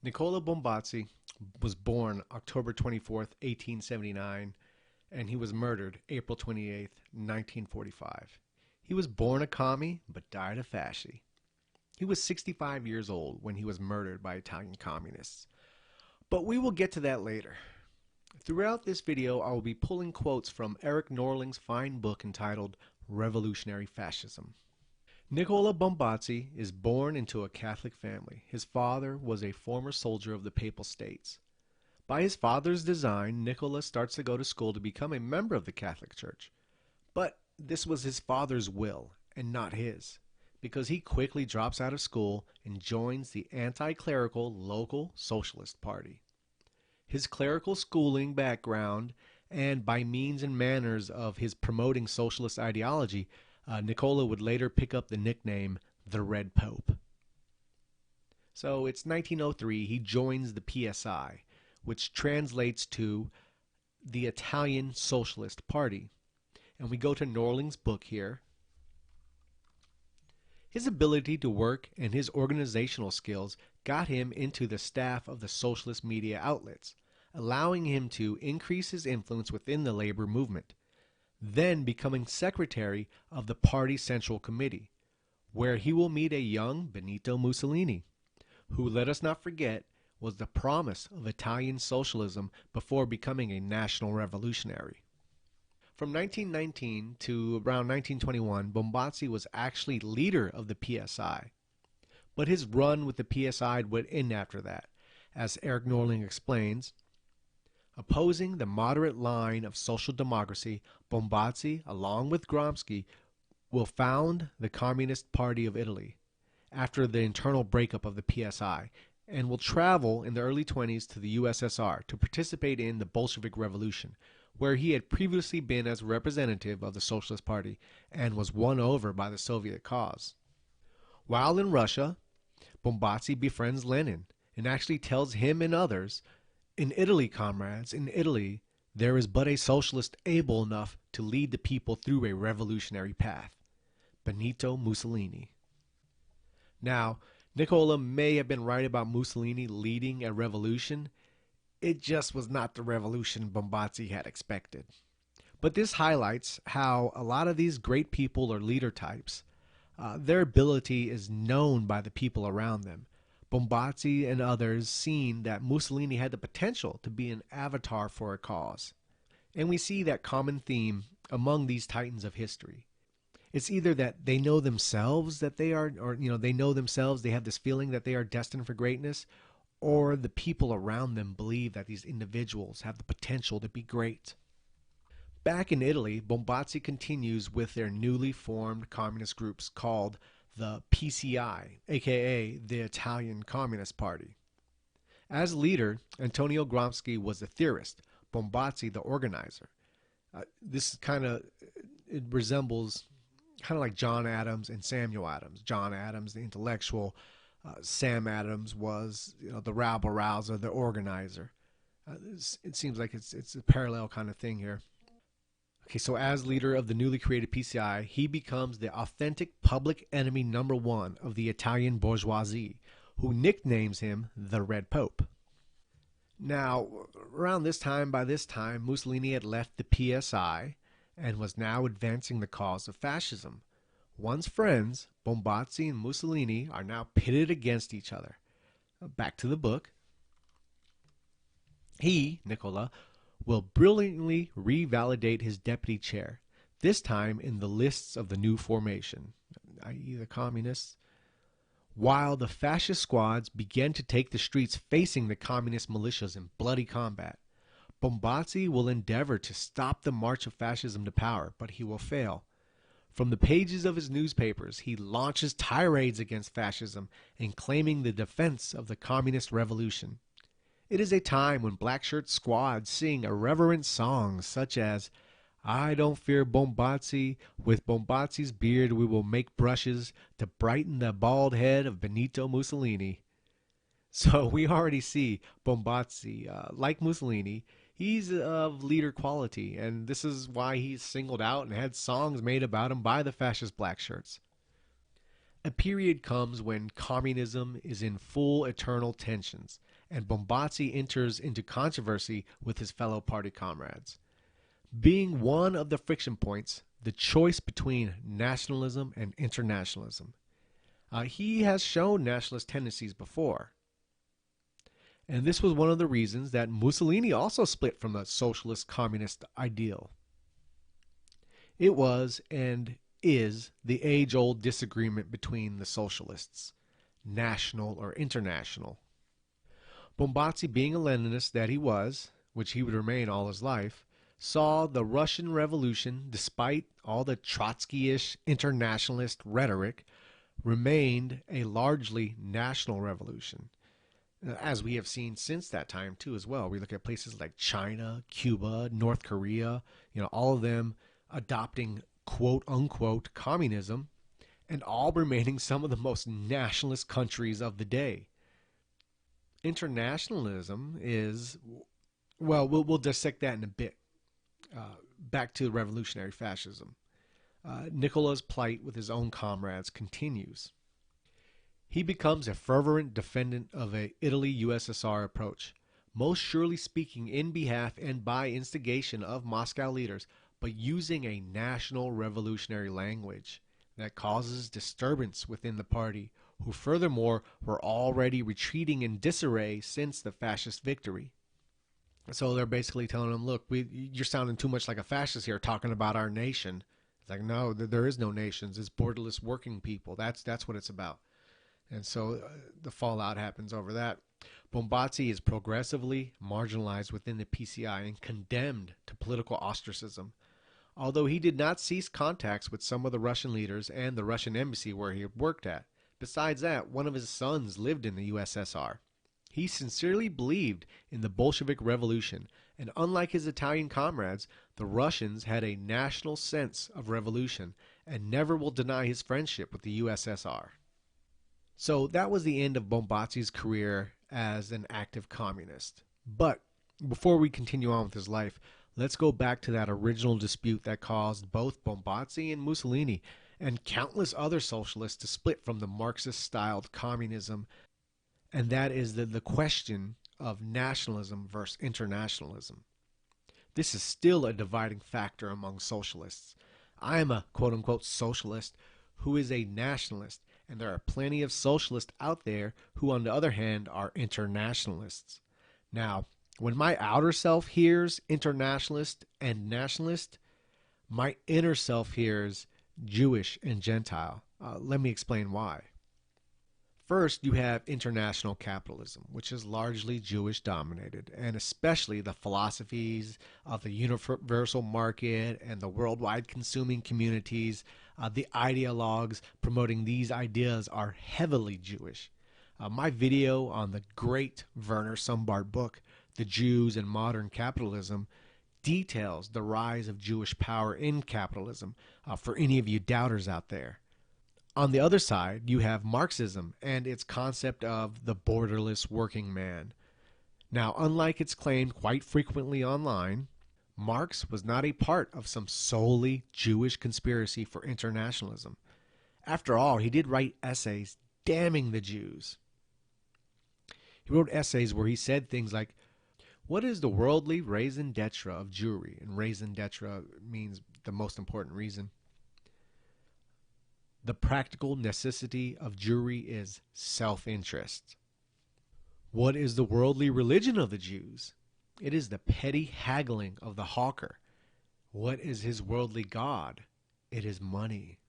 Nicola Bombacci was born October 24th, 1879, and he was murdered April 28th, 1945. He was born a commie, but died a fasci. He was 65 years old when he was murdered by Italian communists. But we will get to that later. Throughout this video, I will be pulling quotes from Eric Norling's fine book entitled Revolutionary Fascism. Nicola Bombacci is born into a Catholic family. His father was a former soldier of the Papal States. By his father's design, Nicola starts to go to school to become a member of the Catholic Church. But this was his father's will, and not his, because he quickly drops out of school and joins the anti-clerical local Socialist Party. His clerical schooling background, and by means and manners of his promoting socialist ideology, Nicola would later pick up the nickname the Red Pope. So it's 1903, he joins the PSI, which translates to the Italian Socialist Party. And we go to Norling's book here. His ability to work and his organizational skills got him into the staff of the socialist media outlets, allowing him to increase his influence within the labor movement, then becoming secretary of the party central committee, where he will meet a young Benito Mussolini, who, let us not forget, was the promise of Italian socialism before becoming a national revolutionary. From 1919 to around 1921, Bombacci was actually leader of the PSI, but his run with the PSI would end after that, as Eric Norling explains. Opposing the moderate line of social democracy, Bombacci, along with Gramsci, will found the Communist Party of Italy after the internal breakup of the PSI, and will travel in the early 20s to the USSR to participate in the Bolshevik Revolution, where he had previously been as representative of the Socialist Party and was won over by the Soviet cause. While in Russia, Bombacci befriends Lenin and actually tells him and others, "In Italy, comrades, in Italy, there is but a socialist able enough to lead the people through a revolutionary path, Benito Mussolini." Now, Nicola may have been right about Mussolini leading a revolution. It just was not the revolution Bombacci had expected. But this highlights how a lot of these great people or leader types, their ability is known by the people around them. Bombacci and others seen that Mussolini had the potential to be an avatar for a cause. And we see that common theme among these titans of history. It's either that they know themselves that they are, or they know themselves, they have this feeling that they are destined for greatness, or the people around them believe that these individuals have the potential to be great. Back in Italy, Bombacci continues with their newly formed communist groups called the PCI, aka the Italian Communist Party. As leader, Antonio Gramsci was the theorist, Bombacci the organizer. This kind of it resembles kind of like John Adams and Samuel Adams. John Adams, the intellectual, Sam Adams was the rabble-rouser, the organizer. It seems like it's a parallel kind of thing here. Okay, so as leader of the newly created PCI, he becomes the authentic public enemy number one of the Italian bourgeoisie, who nicknames him the Red Pope. Now, around by this time, Mussolini had left the PSI and was now advancing the cause of fascism. Once friends, Bombacci and Mussolini are now pitted against each other. Back to the book. He, Nicola, will brilliantly revalidate his deputy chair, this time in the lists of the new formation, i.e. the communists, while the fascist squads began to take the streets facing the communist militias in bloody combat. Bombacci will endeavor to stop the march of fascism to power, but he will fail. From the pages of his newspapers, he launches tirades against fascism and claiming the defense of the communist revolution. It is a time when black shirt squads sing irreverent songs such as, "I don't fear Bombacci, with Bombacci's beard we will make brushes to brighten the bald head of Benito Mussolini." So we already see Bombacci, like Mussolini, he's of leader quality, and this is why he's singled out and had songs made about him by the fascist black shirts. A period comes when communism is in full eternal tensions, and Bombazzi enters into controversy with his fellow party comrades. Being one of the friction points, the choice between nationalism and internationalism. He has shown nationalist tendencies before. And this was one of the reasons that Mussolini also split from the socialist communist ideal. It was and is the age-old disagreement between the socialists, national or international. Bombazzi, being a Leninist that he was, which he would remain all his life, saw the Russian Revolution, despite all the Trotsky-ish internationalist rhetoric, remained a largely national revolution, as we have seen since that time too as well. We look at places like China, Cuba, North Korea, all of them adopting quote unquote communism, and all remaining some of the most nationalist countries of the day. Internationalism is, well, we'll dissect that in a bit. Back to revolutionary fascism. Nicola's plight with his own comrades continues. He becomes a fervent defendant of a Italy-USSR approach, most surely speaking in behalf and by instigation of Moscow leaders, but using a national revolutionary language that causes disturbance within the party, who furthermore were already retreating in disarray since the fascist victory. So they're basically telling him, look, you're sounding too much like a fascist here, talking about our nation. It's like, no, there is no nations. It's borderless working people. That's what it's about. And so the fallout happens over that. Bombazzi is progressively marginalized within the PCI and condemned to political ostracism. Although he did not cease contacts with some of the Russian leaders and the Russian embassy where he had worked at. Besides that, one of his sons lived in the USSR. He sincerely believed in the Bolshevik Revolution, and unlike his Italian comrades, the Russians had a national sense of revolution and never will deny his friendship with the USSR. So that was the end of Bombazzi's career as an active communist. But before we continue on with his life, let's go back to that original dispute that caused both Bombazzi and Mussolini and countless other socialists to split from the Marxist-styled communism, and that is the question of nationalism versus internationalism. This is still a dividing factor among socialists. I am a quote-unquote socialist who is a nationalist, and there are plenty of socialists out there who, on the other hand, are internationalists. Now, when my outer self hears internationalist and nationalist, my inner self hears Jewish and Gentile. Let me explain why. First, you have international capitalism, which is largely Jewish dominated, and especially the philosophies of the universal market and the worldwide consuming communities. The ideologues promoting these ideas are heavily Jewish. My video on the great Werner Sombart book, The Jews and Modern Capitalism, details the rise of Jewish power in capitalism for any of you doubters out there. On the other side, you have Marxism and its concept of the borderless working man. Now, unlike it's claimed quite frequently online, Marx was not a part of some solely Jewish conspiracy for internationalism. After all, he did write essays damning the Jews. He wrote essays where he said things like, what is the worldly raison d'etre of Jewry? And raison d'etre means the most important reason. The practical necessity of Jewry is self-interest. What is the worldly religion of the Jews? It is the petty haggling of the hawker. What is his worldly god? It is money.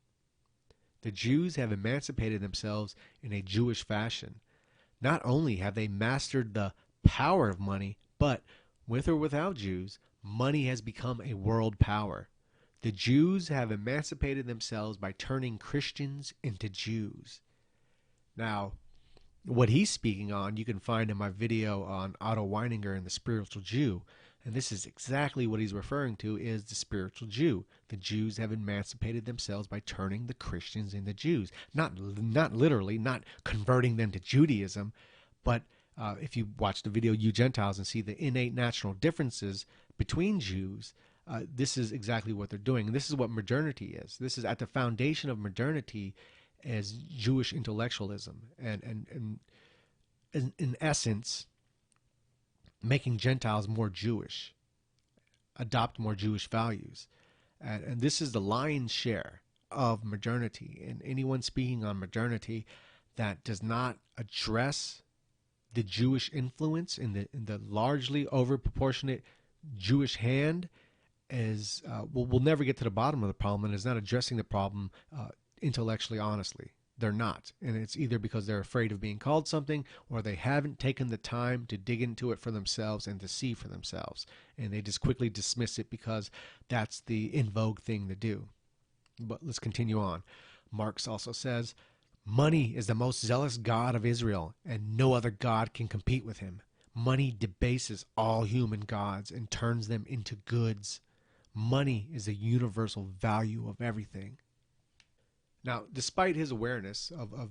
The Jews have emancipated themselves in a Jewish fashion. Not only have they mastered the power of money, but with or without Jews, money has become a world power. The Jews have emancipated themselves by turning Christians into Jews. Now, what he's speaking on, you can find in my video on Otto Weininger and the Spiritual Jew. And this is exactly what he's referring to is the spiritual Jew. The Jews have emancipated themselves by turning the Christians into Jews. Not literally, not converting them to Judaism, but if you watch the video You Gentiles and see the innate natural differences between Jews, this is exactly what they're doing. And this is what modernity is. This is at the foundation of modernity as Jewish intellectualism. And in essence, making Gentiles more Jewish, adopt more Jewish values. And this is the lion's share of modernity. And anyone speaking on modernity that does not address the Jewish influence in the largely overproportionate Jewish hand is will never get to the bottom of the problem, and is not addressing the problem intellectually honestly. They're not, and it's either because they're afraid of being called something, or they haven't taken the time to dig into it for themselves and to see for themselves, and they just quickly dismiss it because that's the in vogue thing to do. But let's continue on. Marx also says, money is the most zealous god of Israel, and no other god can compete with him. Money debases all human gods and turns them into goods. Money is the universal value of everything. Now, despite his awareness of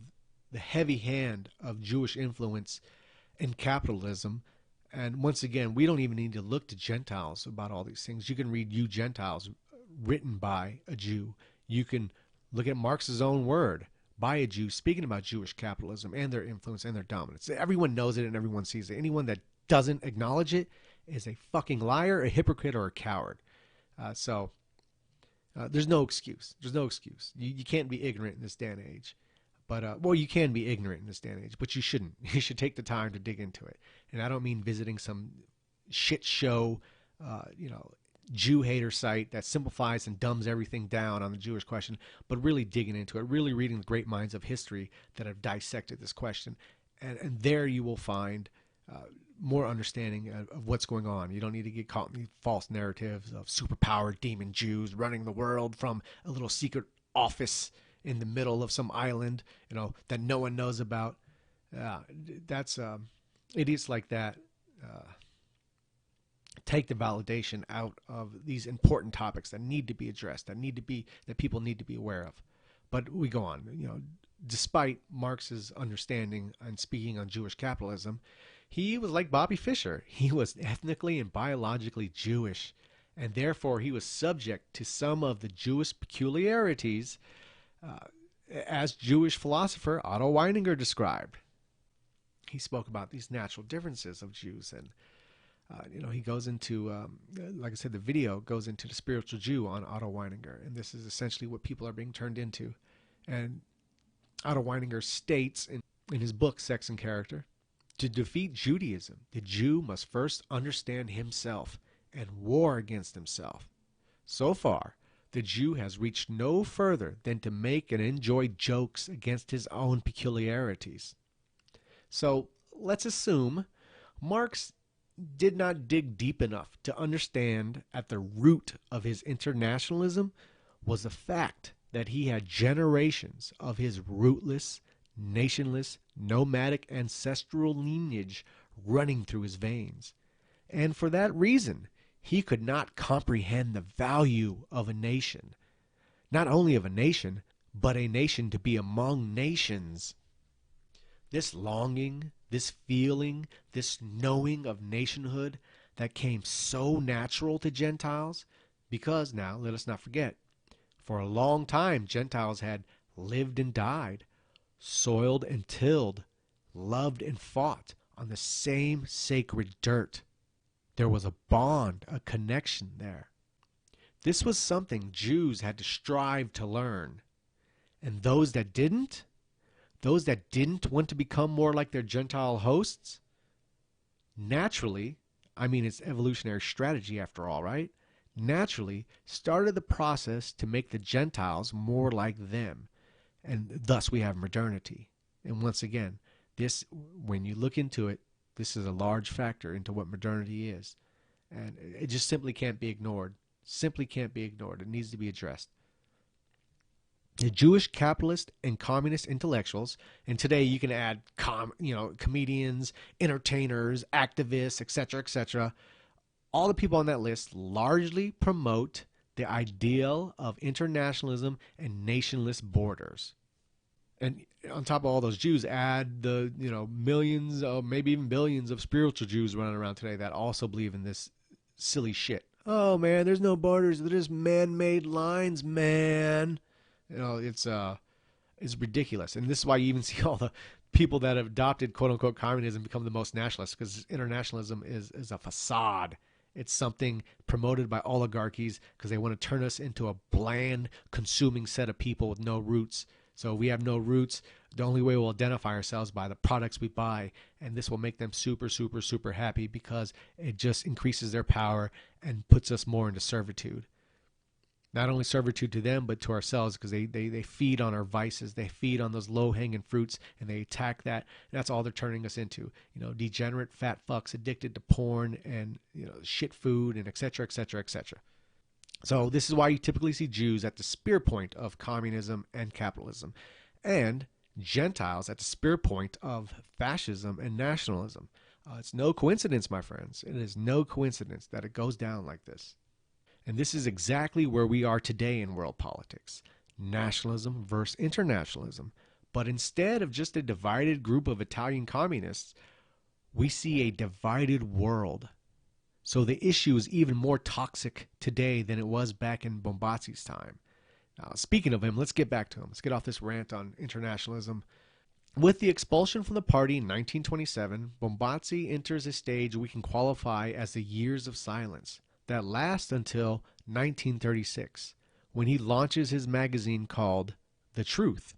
the heavy hand of Jewish influence in capitalism, and once again, we don't even need to look to Gentiles about all these things. You can read You Gentiles, written by a Jew. You can look at Marx's own word, by a Jew, speaking about Jewish capitalism and their influence and their dominance. Everyone knows it and everyone sees it. Anyone that doesn't acknowledge it is a fucking liar, a hypocrite, or a coward. There's no excuse. There's no excuse. You can't be ignorant in this day and age. But, well, you can be ignorant in this day and age, but you shouldn't. You should take the time to dig into it. And I don't mean visiting some shit show, Jew hater site that simplifies and dumbs everything down on the Jewish question, but really digging into it, really reading the great minds of history that have dissected this question. And there you will find more understanding of what's going on. You don't need to get caught in these false narratives of superpowered demon Jews running the world from a little secret office in the middle of some island, that no one knows about. That's idiots like that take the validation out of these important topics that need to be addressed, that people need to be aware of. But we go on. Despite Marx's understanding and speaking on Jewish capitalism, he was like Bobby Fischer. He was ethnically and biologically Jewish, and therefore he was subject to some of the Jewish peculiarities as Jewish philosopher Otto Weininger described. He spoke about these natural differences of Jews, and he goes into, like I said, the video goes into the spiritual Jew on Otto Weininger, and this is essentially what people are being turned into. And Otto Weininger states in his book, Sex and Character, to defeat Judaism, the Jew must first understand himself and war against himself. So far, the Jew has reached no further than to make and enjoy jokes against his own peculiarities. So let's assume Marx did not dig deep enough to understand at the root of his internationalism was the fact that he had generations of his rootless, nationless, nomadic ancestral lineage running through his veins. And for that reason, he could not comprehend the value of a nation. Not only of a nation, but a nation to be among nations. This longing, this feeling, this knowing of nationhood that came so natural to Gentiles, because now, let us not forget, for a long time Gentiles had lived and died, soiled and tilled, loved and fought on the same sacred dirt. There was a bond, a connection there. This was something Jews had to strive to learn. And those that didn't want to become more like their Gentile hosts, naturally, it's evolutionary strategy after all, right? Naturally started the process to make the Gentiles more like them. And thus we have modernity. And once again, this, when you look into it, this is a large factor into what modernity is. And it just simply can't be ignored. Simply can't be ignored. It needs to be addressed. The Jewish capitalist and communist intellectuals, and today you can add comedians, entertainers, activists, etc., all the people on that list largely promote the ideal of internationalism and nationless borders. And on top of all those Jews, add the millions, maybe even billions of spiritual Jews running around today that also believe in this silly shit. Oh man, there's no borders. They're just man-made lines, man. It's ridiculous, and this is why you even see all people that have adopted quote unquote communism become the most nationalists, because internationalism is a facade. It's something promoted by oligarchies because they want to turn us into a bland, consuming set of people with no roots. So we have no roots. The only way we'll identify ourselves by the products we buy, and this will make them super, super, super happy because it just increases their power and puts us more into servitude. Not only servitude to them, but to ourselves, because they feed on our vices. They feed on those low-hanging fruits, and they attack that. And that's all they're turning us into. Degenerate fat fucks addicted to porn and, shit food and et cetera, et cetera, et cetera. So this is why you typically see Jews at the spear point of communism and capitalism, and Gentiles at the spear point of fascism and nationalism. It's no coincidence, my friends. It is no coincidence that it goes down like this. And this is exactly where we are today in world politics. Nationalism versus internationalism. But instead of just a divided group of Italian communists, we see a divided world. So the issue is even more toxic today than it was back in Bombacci's time. Now, speaking of him, let's get back to him. Let's get off this rant on internationalism. With the expulsion from the party in 1927, Bombacci enters a stage we can qualify as the years of silence that last until 1936, when he launches his magazine called The Truth,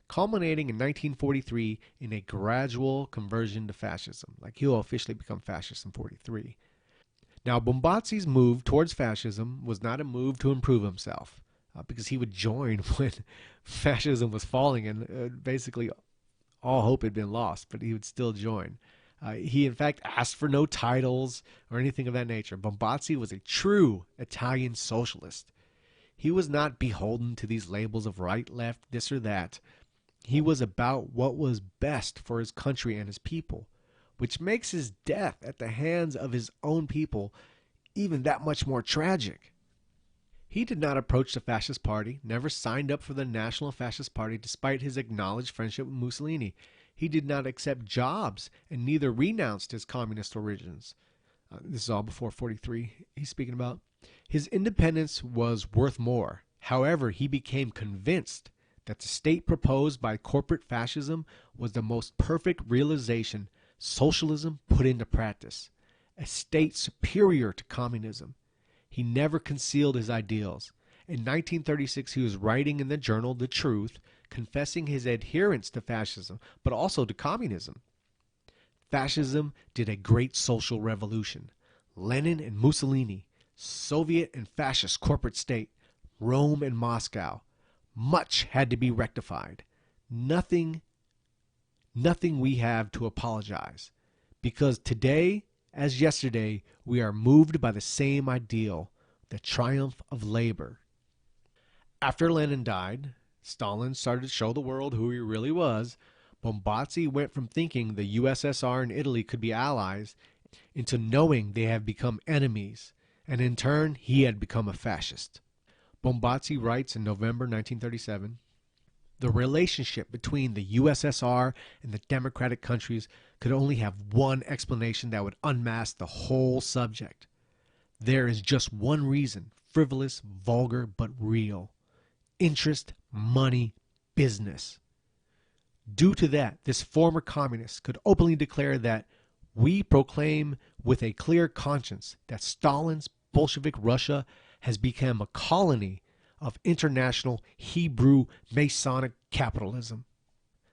culminating in 1943 in a gradual conversion to fascism. Like, he'll officially become fascist in 43. Now, Bombacci's move towards fascism was not a move to improve himself, because he would join when fascism was falling, and basically all hope had been lost, but he would still join. He, in fact, asked for no titles or anything of that nature. Bombacci was a true Italian socialist. He was not beholden to these labels of right, left, this or that. He was about what was best for his country and his people, which makes his death at the hands of his own people even that much more tragic. He did not approach the Fascist Party, never signed up for the National Fascist Party despite his acknowledged friendship with Mussolini. He did not accept jobs and neither renounced his communist origins. This is all before 43 he's speaking about. His independence was worth more. However, he became convinced that the state proposed by corporate fascism was the most perfect realization socialism put into practice, a state superior to communism. He never concealed his ideals. In 1936, he was writing in the journal The Truth, confessing his adherence to fascism, but also to communism. Fascism did a great social revolution. Lenin and Mussolini, Soviet and fascist corporate state, Rome and Moscow. Much had to be rectified. Nothing we have to apologize. Because today, as yesterday, we are moved by the same ideal, the triumph of labor. After Lenin died, Stalin started to show the world who he really was. Bombacci went from thinking the USSR and Italy could be allies into knowing they have become enemies, and in turn, he had become a fascist. Bombacci writes in November 1937, "The relationship between the USSR and the democratic countries could only have one explanation that would unmask the whole subject. There is just one reason, frivolous, vulgar, but real. Interest, money, business. Due to that, this former communist could openly declare that we proclaim with a clear conscience that Stalin's Bolshevik Russia has become a colony of international Hebrew Masonic capitalism."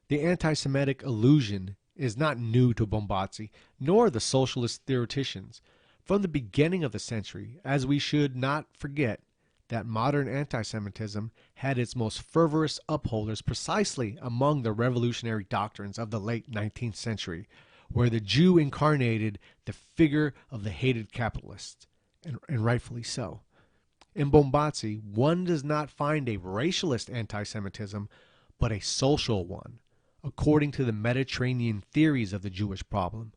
The anti-Semitic allusion is not new to Bombacci, nor the socialist theoreticians. From the beginning of the century, as we should not forget that modern anti-Semitism had its most fervorous upholders precisely among the revolutionary doctrines of the late 19th century, where the Jew incarnated the figure of the hated capitalist, and rightfully so. In Bombacci, one does not find a racialist anti-Semitism, but a social one, according to the Mediterranean theories of the Jewish problem,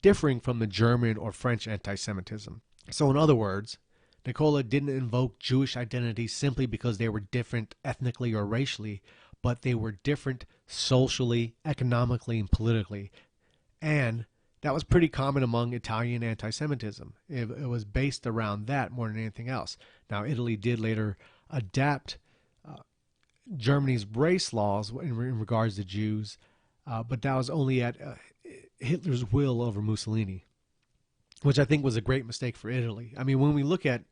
differing from the German or French anti-Semitism. So in other words, Nicola didn't invoke Jewish identity simply because they were different ethnically or racially, but they were different socially, economically, and politically. And that was pretty common among Italian anti-Semitism. It was based around that more than anything else. Now, Italy did later adapt Germany's race laws in regards to Jews, but that was only at Hitler's will over Mussolini, which I think was a great mistake for Italy. I mean, when we look at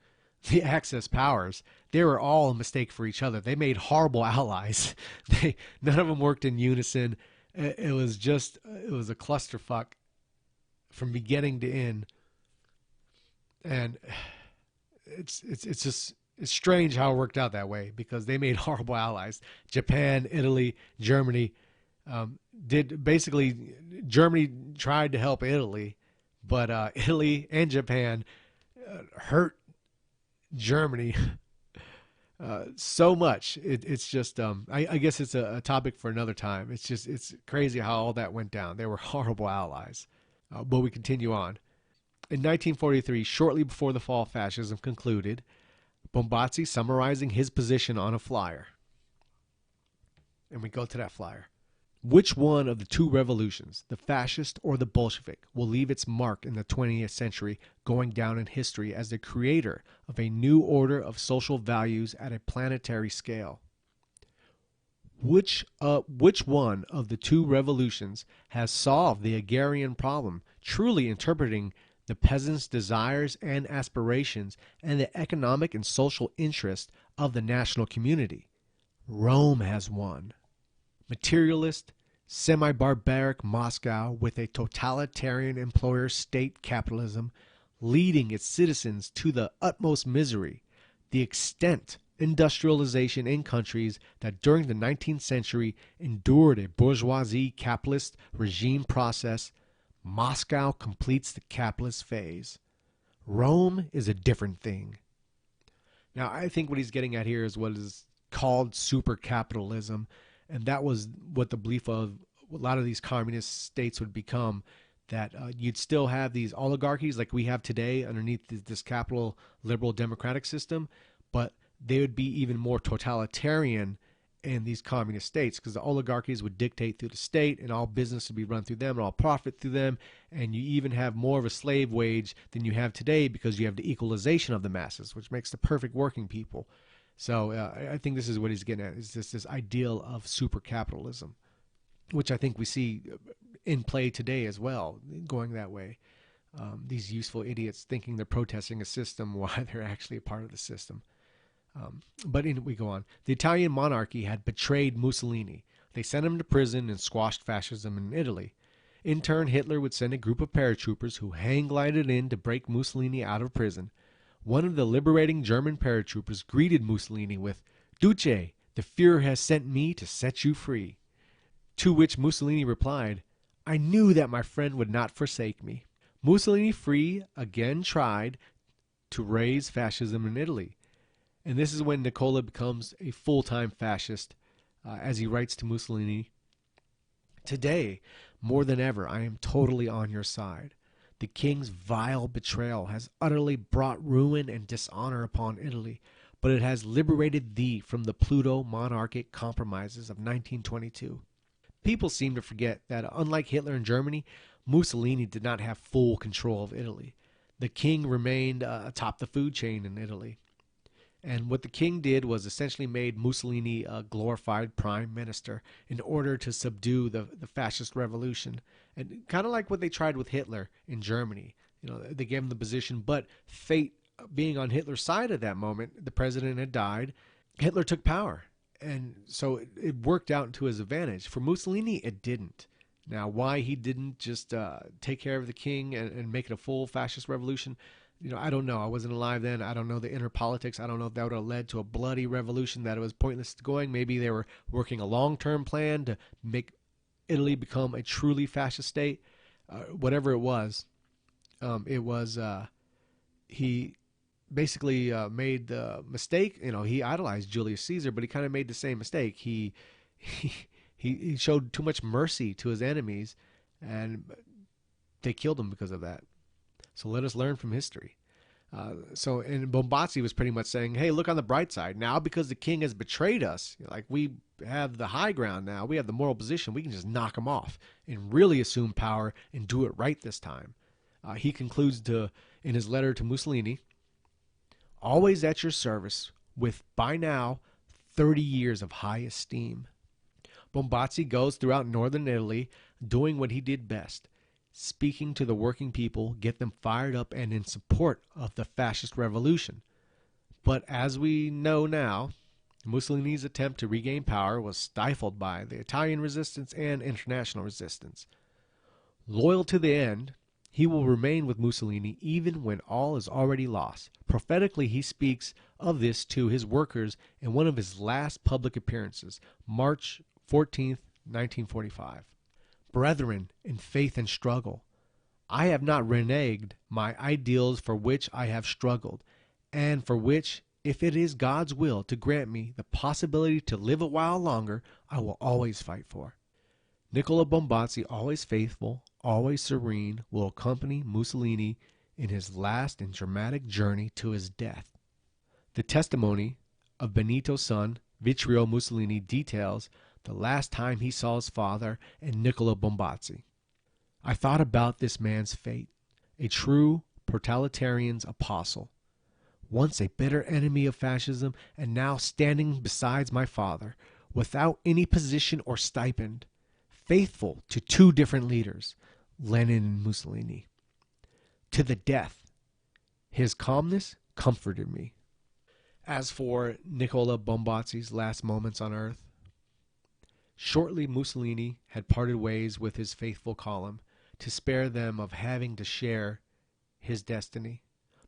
the Axis powers, they were all a mistake for each other. They made horrible allies. None of them worked in unison. It was a clusterfuck from beginning to end, and it's strange how it worked out that way because they made horrible allies. Japan, Italy, Germany did basically. Germany tried to help Italy, but Italy and Japan hurt Germany so much. It's just I guess it's a topic for another time. It's crazy how all that went down. They were horrible allies. But we continue on. In 1943, shortly before the fall of fascism concluded, Bombacci summarizing his position on a flyer. And we go to that flyer. Which one of the two revolutions, the fascist or the Bolshevik, will leave its mark in the 20th century, going down in history as the creator of a new order of social values at a planetary scale? Which one of the two revolutions has solved the agrarian problem, truly interpreting the peasants' desires and aspirations and the economic and social interest of the national community? Rome has won. Materialist, semi-barbaric Moscow with a totalitarian employer-state capitalism leading its citizens to the utmost misery, the extent industrialization in countries that during the 19th century endured a bourgeoisie capitalist regime process, Moscow completes the capitalist phase. Rome is a different thing. Now, I think what he's getting at here is what is called super capitalism, and that was what the belief of a lot of these communist states would become, that you'd still have these oligarchies like we have today underneath this capital liberal democratic system, but they would be even more totalitarian in these communist states because the oligarchies would dictate through the state and all business would be run through them and all profit through them, and you even have more of a slave wage than you have today because you have the equalization of the masses, which makes the perfect working people. So I think this is what he's getting at, is this ideal of super capitalism, which I think we see in play today as well, going that way. These useful idiots thinking they're protesting a system while they're actually a part of the system. We go on. The Italian monarchy had betrayed Mussolini. They sent him to prison and squashed fascism in Italy. In turn, Hitler would send a group of paratroopers who hang glided in to break Mussolini out of prison. One of the liberating German paratroopers greeted Mussolini with, "Duce, the Fuhrer has sent me to set you free." To which Mussolini replied, "I knew that my friend would not forsake me." Mussolini, free, again tried to raise fascism in Italy. And this is when Nicola becomes a full-time fascist, as he writes to Mussolini, "Today, more than ever, I am totally on your side. The king's vile betrayal has utterly brought ruin and dishonor upon Italy, but it has liberated thee from the Pluto-monarchic compromises of 1922. People seem to forget that, unlike Hitler in Germany, Mussolini did not have full control of Italy. The king remained atop the food chain in Italy. And what the king did was essentially made Mussolini a glorified prime minister in order to subdue the fascist revolution. And kind of like what they tried with Hitler in Germany. They gave him the position, but fate being on Hitler's side at that moment, the president had died, Hitler took power. And so it worked out to his advantage. For Mussolini, it didn't. Now, why he didn't just take care of the king and make it a full fascist revolution, I don't know. I wasn't alive then. I don't know the inner politics. I don't know if that would have led to a bloody revolution that it was pointless going. Maybe they were working a long-term plan to make Italy become a truly fascist state. Whatever it was, he basically made the mistake. He idolized Julius Caesar, but he kind of made the same mistake. He showed too much mercy to his enemies, and they killed him because of that. So let us learn from history. And Bombacci was pretty much saying, hey, look on the bright side. Now, because the king has betrayed us, like we have the high ground now, we have the moral position, we can just knock him off and really assume power and do it right this time. He concludes in his letter to Mussolini, always at your service with, by now, 30 years of high esteem. Bombacci goes throughout northern Italy doing what he did best, speaking to the working people, get them fired up and in support of the fascist revolution. But as we know now, Mussolini's attempt to regain power was stifled by the Italian resistance and international resistance. Loyal to the end, he will remain with Mussolini even when all is already lost. Prophetically, he speaks of this to his workers in one of his last public appearances, March 14th, 1945. Brethren, in faith and struggle, I have not reneged my ideals for which I have struggled, and for which, if it is God's will to grant me the possibility to live a while longer, I will always fight for. Nicola Bombacci, always faithful, always serene, will accompany Mussolini in his last and dramatic journey to his death. The testimony of Benito's son, Vittorio Mussolini, details the last time he saw his father and Nicola Bombacci. I thought about this man's fate, a true proletarian's apostle, once a bitter enemy of fascism and now standing beside my father, without any position or stipend, faithful to two different leaders, Lenin and Mussolini. To the death, his calmness comforted me. As for Nicola Bombacci's last moments on earth, shortly Mussolini had parted ways with his faithful column to spare them of having to share his destiny.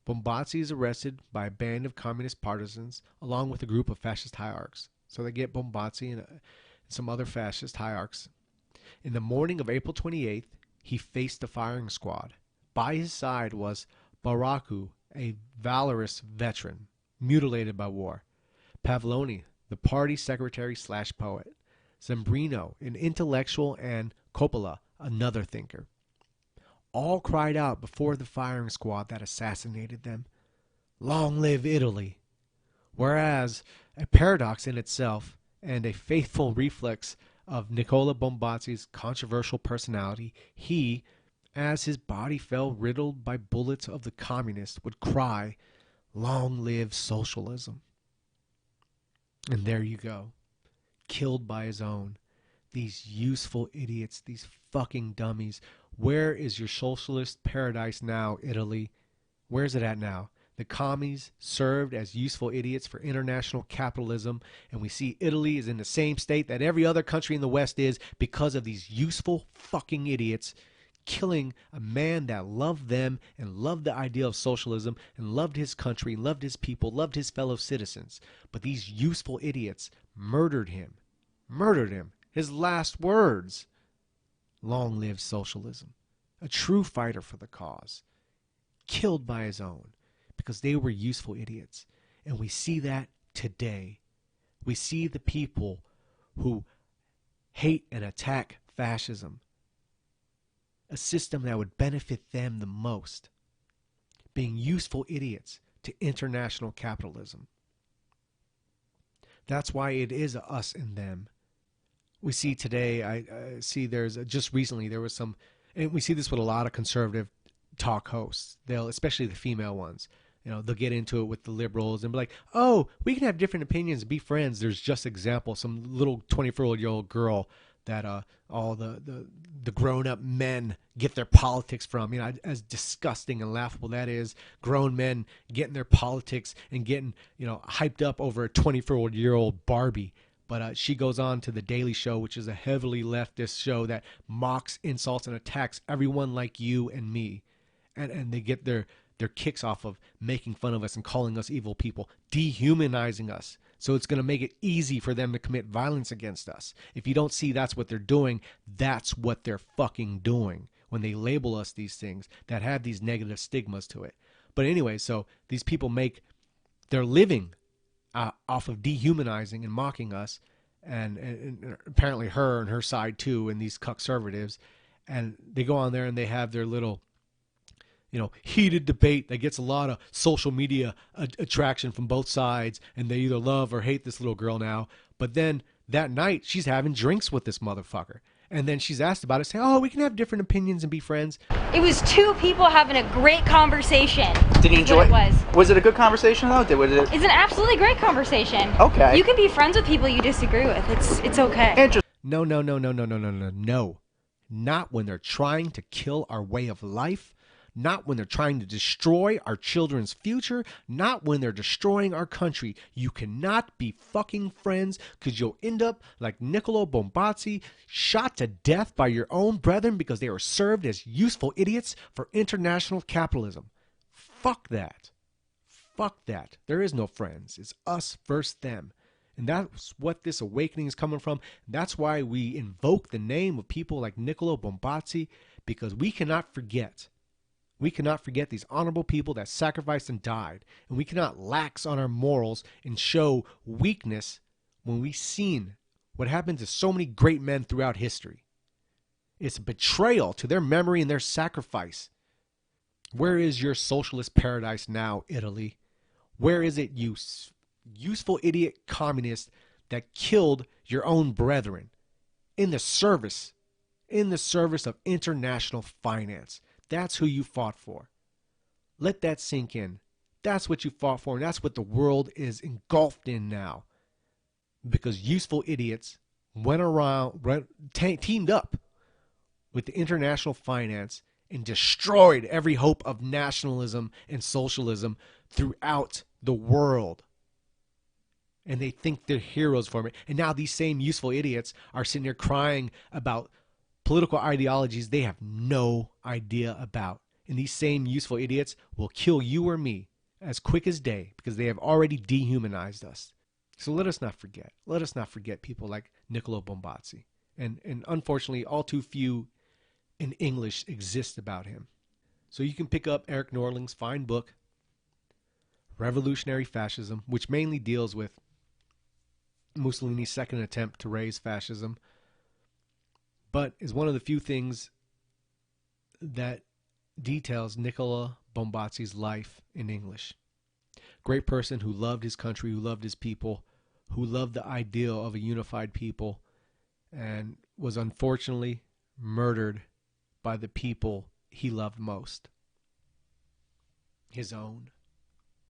Bombacci is arrested by a band of communist partisans along with a group of fascist hierarchs. So they get Bombacci and some other fascist hierarchs. In the morning of April 28th, he faced the firing squad. By his side was Baraccu, a valorous veteran, mutilated by war. Pavloni, the party secretary/poet. Zembrino, an intellectual, and Coppola, another thinker. All cried out before the firing squad that assassinated them, "Long live Italy!" Whereas, a paradox in itself, and a faithful reflex of Nicola Bombacci's controversial personality, he, as his body fell riddled by bullets of the communists, would cry, "Long live socialism!" And there you go, killed by his own. These useful idiots, these fucking dummies. Where is your socialist paradise now, Italy? Where's it at now? The commies served as useful idiots for international capitalism, and we see Italy is in the same state that every other country in the West is because of these useful fucking idiots killing a man that loved them and loved the idea of socialism and loved his country, loved his people, loved his fellow citizens. But these useful idiots murdered him. Murdered him. His last words. Long live socialism. A true fighter for the cause. Killed by his own. Because they were useful idiots. And we see that today. We see the people who hate and attack fascism, a system that would benefit them the most, being useful idiots to international capitalism. That's why it is a us and them. We see today, I see just recently there was some, and we see this with a lot of conservative talk hosts. Especially the female ones, they'll get into it with the liberals and be like, "Oh, we can have different opinions and be friends." There's just example, some little 24-year-old girl that all the grown-up men get their politics from. As disgusting and laughable that is, grown men getting their politics and getting hyped up over a 24-year-old Barbie. But she goes on to The Daily Show, which is a heavily leftist show that mocks, insults, and attacks everyone like you and me. And they get their kicks off of making fun of us and calling us evil people, dehumanizing us. So it's going to make it easy for them to commit violence against us. If you don't see that's what they're doing, that's what they're fucking doing when they label us these things that have these negative stigmas to it. But anyway, so these people make their living off of dehumanizing and mocking us, and apparently her and her side too, and these conservatives. And they go on there and they have their little heated debate that gets a lot of social media attraction from both sides, and they either love or hate this little girl now. But then that night, she's having drinks with this motherfucker. And then she's asked about it, saying, "Oh, we can have different opinions and be friends." It was two people having a great conversation. Did he enjoy it? Was it a good conversation, though? It's an absolutely great conversation. Okay. You can be friends with people you disagree with. It's okay. Interesting. No, no, no, no, no, no, no, no, no. Not when they're trying to kill our way of life. Not when they're trying to destroy our children's future. Not when they're destroying our country. You cannot be fucking friends because you'll end up like Nicola Bombacci, shot to death by your own brethren because they were served as useful idiots for international capitalism. Fuck that. Fuck that. There is no friends. It's us versus them. And that's what this awakening is coming from. That's why we invoke the name of people like Nicola Bombacci, because we cannot forget. We cannot forget these honorable people that sacrificed and died. And we cannot lax on our morals and show weakness when we've seen what happened to so many great men throughout history. It's a betrayal to their memory and their sacrifice. Where is your socialist paradise now, Italy? Where is it, you useful idiot communist that killed your own brethren in the service of international finance? That's who you fought for. Let that sink in. That's what you fought for, and that's what the world is engulfed in now. Because useful idiots went around, teamed up with the international finance and destroyed every hope of nationalism and socialism throughout the world. And they think they're heroes for it. And now these same useful idiots are sitting here crying about political ideologies they have no idea about. And these same useful idiots will kill you or me as quick as day because they have already dehumanized us. So let us not forget. Let us not forget people like Nicola Bombacci. And unfortunately, all too few in English exist about him. So you can pick up Eric Norling's fine book, Revolutionary Fascism, which mainly deals with Mussolini's second attempt to raise fascism, but is one of the few things that details Nicola Bombacci's life in English. Great person who loved his country, who loved his people, who loved the ideal of a unified people, and was unfortunately murdered by the people he loved most, his own